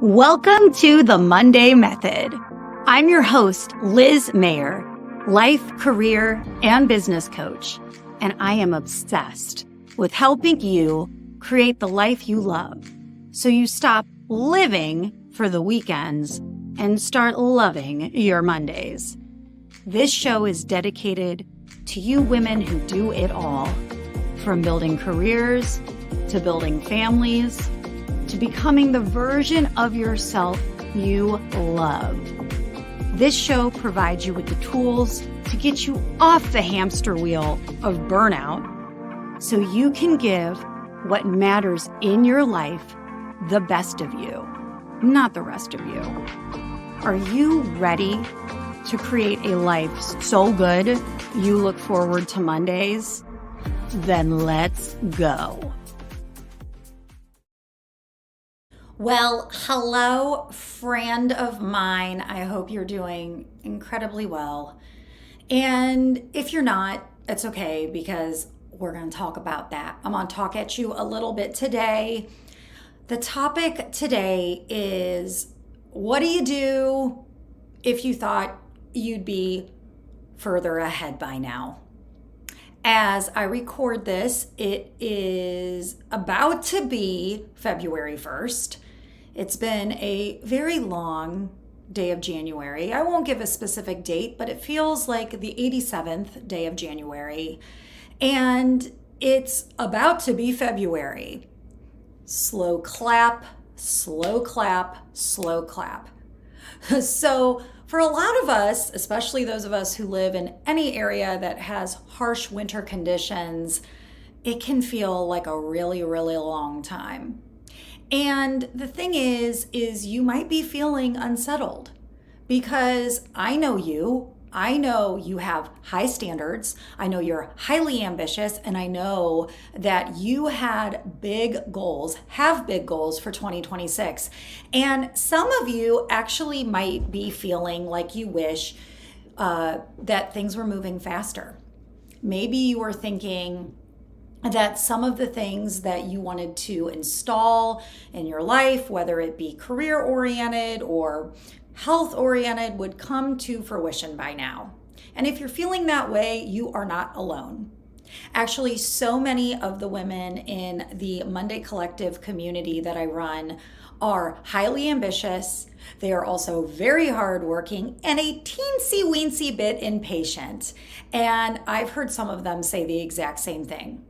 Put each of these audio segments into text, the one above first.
Welcome to the Monday Method. I'm your host, Liz Mayer, life, career, and business coach, and I am obsessed with helping you create the life you love so you stop living for the weekends and start loving your Mondays. This show is dedicated to you women who do it all, from building careers to building families to becoming the version of yourself you love. This show provides you with the tools to get you off the hamster wheel of burnout so you can give what matters in your life the best of you, not the rest of you. Are you ready to create a life so good you look forward to Mondays? Then let's go. Well, hello, friend of mine. I hope you're doing incredibly well. And if you're not, it's okay because we're going to talk about that. I'm going to talk at you a little bit today. The topic today is, what do you do if you thought you'd be further ahead by now? As I record this, it is about to be February 1st. It's been a very long day of January. I won't give a specific date, but it feels like the 87th day of January. And it's about to be February. Slow clap, slow clap, slow clap. So for a lot of us, especially those of us who live in any area that has harsh winter conditions, it can feel like a really, really long time. And the thing is you might be feeling unsettled because I know you have high standards. I know you're highly ambitious, and I know that you have big goals for 2026. And some of you actually might be feeling like you wish that things were moving faster. Maybe you were thinking that some of the things that you wanted to install in your life, whether it be career-oriented or health-oriented, would come to fruition by now. And if you're feeling that way, you are not alone. Actually, so many of the women in the Monday Collective community that I run are highly ambitious. They are also very hardworking and a teensy-weensy bit impatient. And I've heard some of them say the exact same thing.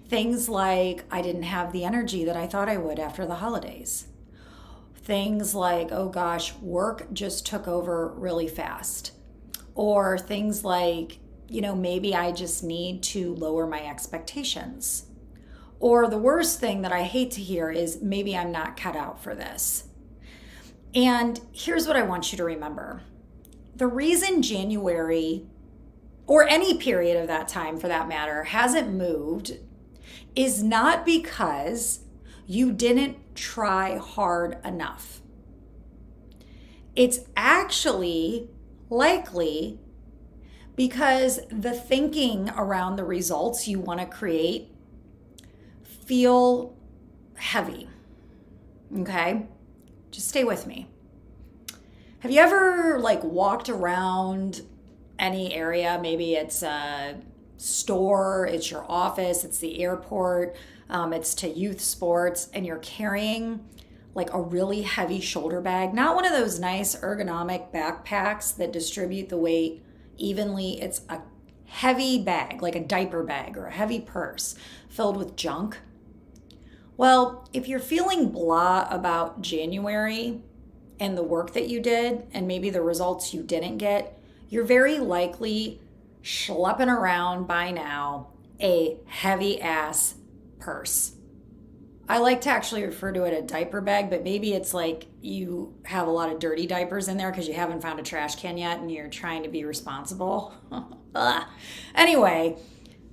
Things like, I didn't have the energy that I thought I would after the holidays. Things like, oh gosh, work just took over really fast. Or things like, maybe I just need to lower my expectations. Or the worst thing that I hate to hear is, maybe I'm not cut out for this. And here's what I want you to remember. The reason January, or any period of that time for that matter, hasn't moved is not because you didn't try hard enough. It's actually likely because the thinking around the results you want to create feel heavy. Okay? Just stay with me. Have you ever walked around any area? Maybe it's a store, it's your office, it's the airport, it's to youth sports, and you're carrying a really heavy shoulder bag, not one of those nice ergonomic backpacks that distribute the weight evenly. It's a heavy bag, like a diaper bag or a heavy purse filled with junk. Well, if you're feeling blah about January and the work that you did and maybe the results you didn't get, you're very likely schlepping around by now a heavy ass purse. I like to actually refer to it a diaper bag, but maybe it's like you have a lot of dirty diapers in there because you haven't found a trash can yet and you're trying to be responsible. Anyway,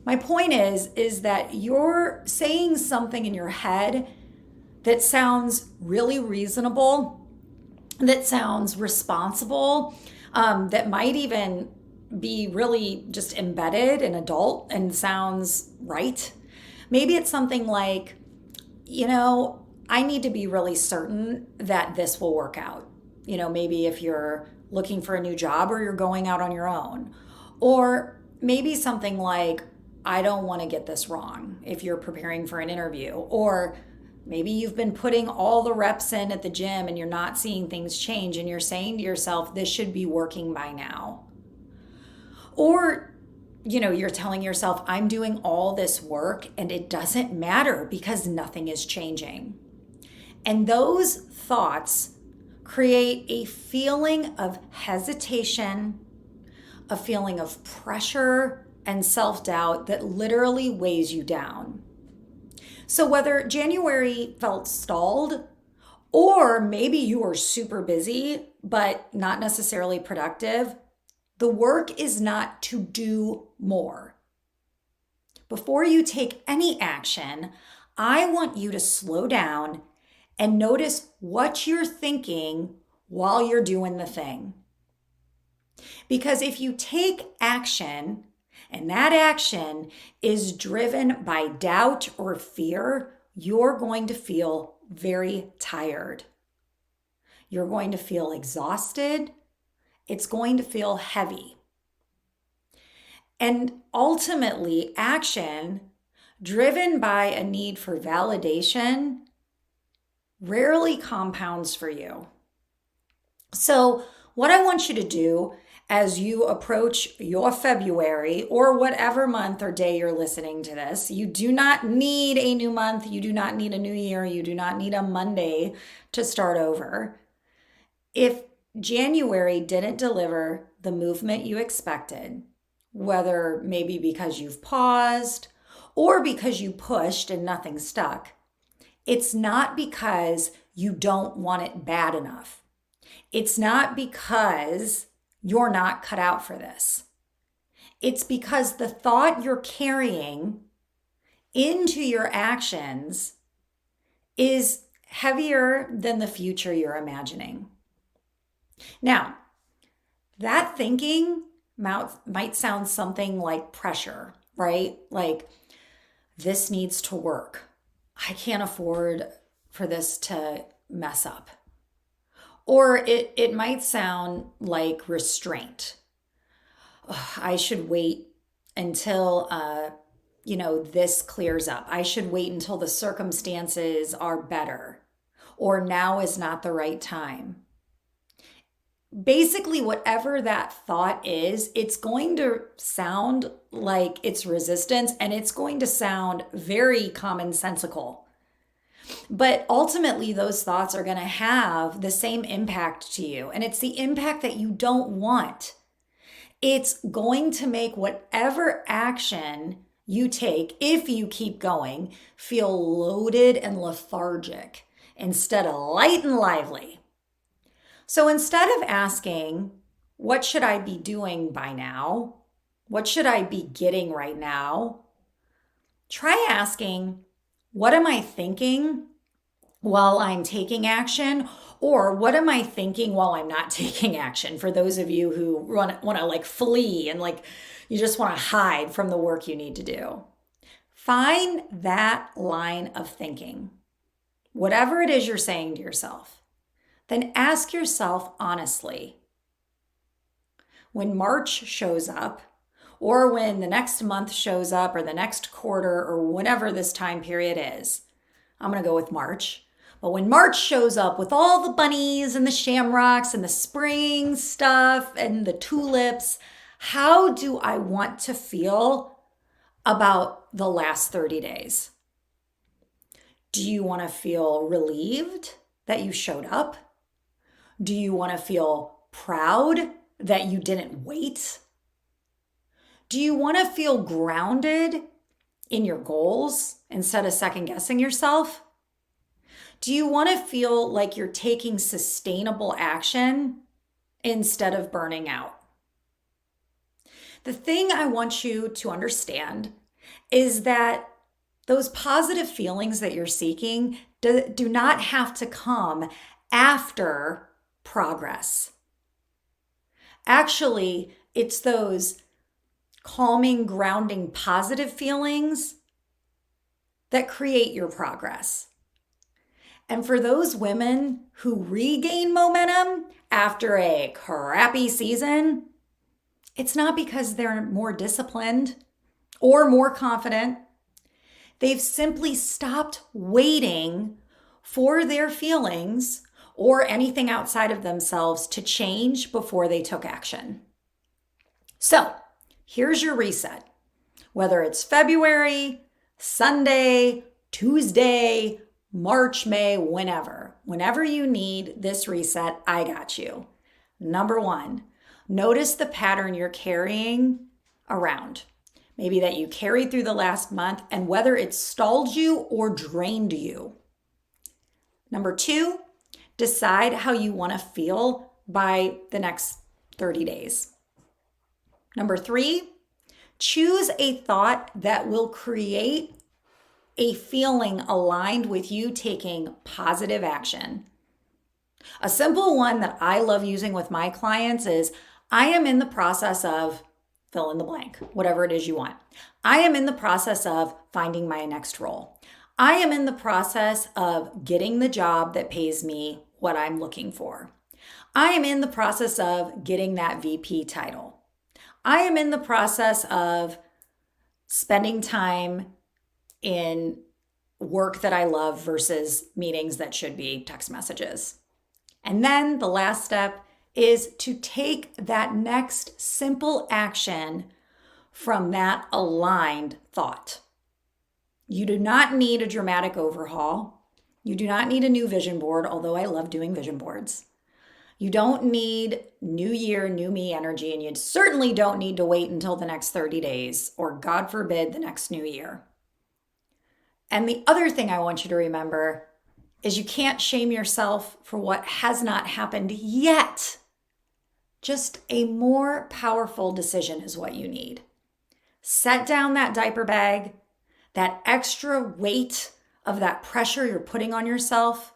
my point is that you're saying something in your head that sounds really reasonable, that sounds responsible, that might even be really just embedded and adult and sounds right. Maybe it's something like, I need to be really certain that this will work out. Maybe if you're looking for a new job or you're going out on your own. Or maybe something like, I don't want to get this wrong if you're preparing for an interview. Or maybe you've been putting all the reps in at the gym and you're not seeing things change and you're saying to yourself, this should be working by now. Or, you're telling yourself, I'm doing all this work and it doesn't matter because nothing is changing. And those thoughts create a feeling of hesitation, a feeling of pressure and self-doubt that literally weighs you down. So whether January felt stalled, or maybe you were super busy, but not necessarily productive, the work is not to do more. Before you take any action, I want you to slow down and notice what you're thinking while you're doing the thing. Because if you take action and that action is driven by doubt or fear, you're going to feel very tired. You're going to feel exhausted. It's going to feel heavy. And ultimately, action driven by a need for validation rarely compounds for you. So, what I want you to do as you approach your February or whatever month or day you're listening to this, you do not need a new month, you do not need a new year, you do not need a Monday to start over. If January didn't deliver the movement you expected, whether maybe because you've paused or because you pushed and nothing stuck, it's not because you don't want it bad enough. It's not because you're not cut out for this. It's because the thought you're carrying into your actions is heavier than the future you're imagining. Now, that thinking might sound something like pressure, right? Like, this needs to work. I can't afford for this to mess up. Or it might sound like restraint. I should wait until this clears up. I should wait until the circumstances are better. Or now is not the right time. Basically, whatever that thought is, it's going to sound like it's resistance and it's going to sound very commonsensical. But ultimately, those thoughts are going to have the same impact to you. And it's the impact that you don't want. It's going to make whatever action you take, if you keep going, feel loaded and lethargic instead of light and lively. So instead of asking, what should I be doing by now? What should I be getting right now? Try asking, what am I thinking while I'm taking action? Or what am I thinking while I'm not taking action? For those of you who want to flee and you just want to hide from the work you need to do. Find that line of thinking, whatever it is you're saying to yourself. Then ask yourself honestly, when March shows up, or when the next month shows up, or the next quarter, or whenever this time period is, I'm going to go with March. But when March shows up with all the bunnies and the shamrocks and the spring stuff and the tulips, how do I want to feel about the last 30 days? Do you want to feel relieved that you showed up? Do you want to feel proud that you didn't wait? Do you want to feel grounded in your goals instead of second guessing yourself? Do you want to feel like you're taking sustainable action instead of burning out? The thing I want you to understand is that those positive feelings that you're seeking do not have to come after progress. Actually, it's those calming, grounding, positive feelings that create your progress. And for those women who regain momentum after a crappy season, it's not because they're more disciplined or more confident. They've simply stopped waiting for their feelings or anything outside of themselves to change before they took action. So here's your reset. Whether it's February, Sunday, Tuesday, March, May, whenever you need this reset, I got you. Number one, notice the pattern you're carrying around. Maybe that you carried through the last month and whether it stalled you or drained you. Number two, decide how you want to feel by the next 30 days. Number three, choose a thought that will create a feeling aligned with you taking positive action. A simple one that I love using with my clients is, I am in the process of fill in the blank, whatever it is you want. I am in the process of finding my next role. I am in the process of getting the job that pays me what I'm looking for. I am in the process of getting that VP title. I am in the process of spending time in work that I love versus meetings that should be text messages. And then the last step is to take that next simple action from that aligned thought. You do not need a dramatic overhaul. You do not need a new vision board, although I love doing vision boards. You don't need new year, new me energy, and you certainly don't need to wait until the next 30 days or, God forbid, the next new year. And the other thing I want you to remember is you can't shame yourself for what has not happened yet. Just a more powerful decision is what you need. Set down that diaper bag, that extra weight of that pressure you're putting on yourself,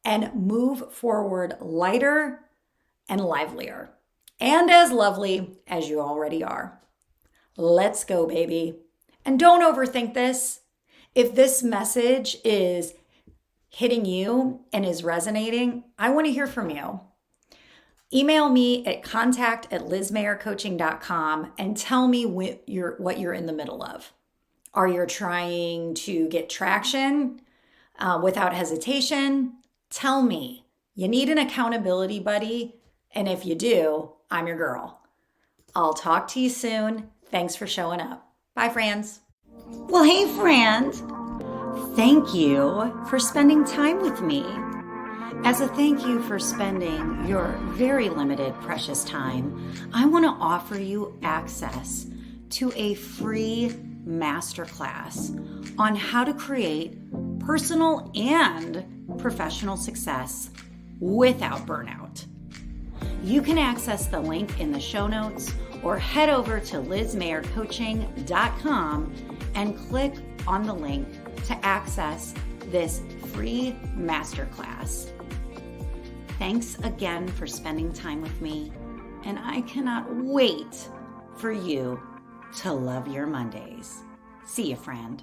and move forward lighter and livelier, and as lovely as you already are. Let's go, baby. And don't overthink this. If this message is hitting you and is resonating, I want to hear from you. Email me at contact@lizmayercoaching.com and tell me what you're in the middle of. Are you trying to get traction without hesitation? Tell me. You need an accountability buddy, and if you do, I'm your girl. I'll talk to you soon. Thanks for showing up. Bye, friends. Well, hey, friend. Thank you for spending time with me. As a thank you for spending your very limited, precious time, I want to offer you access to a free masterclass on how to create personal and professional success without burnout. You can access the link in the show notes or head over to lizmayercoaching.com and click on the link to access this free masterclass. Thanks again for spending time with me, and I cannot wait for you to love your Mondays. See you, friend.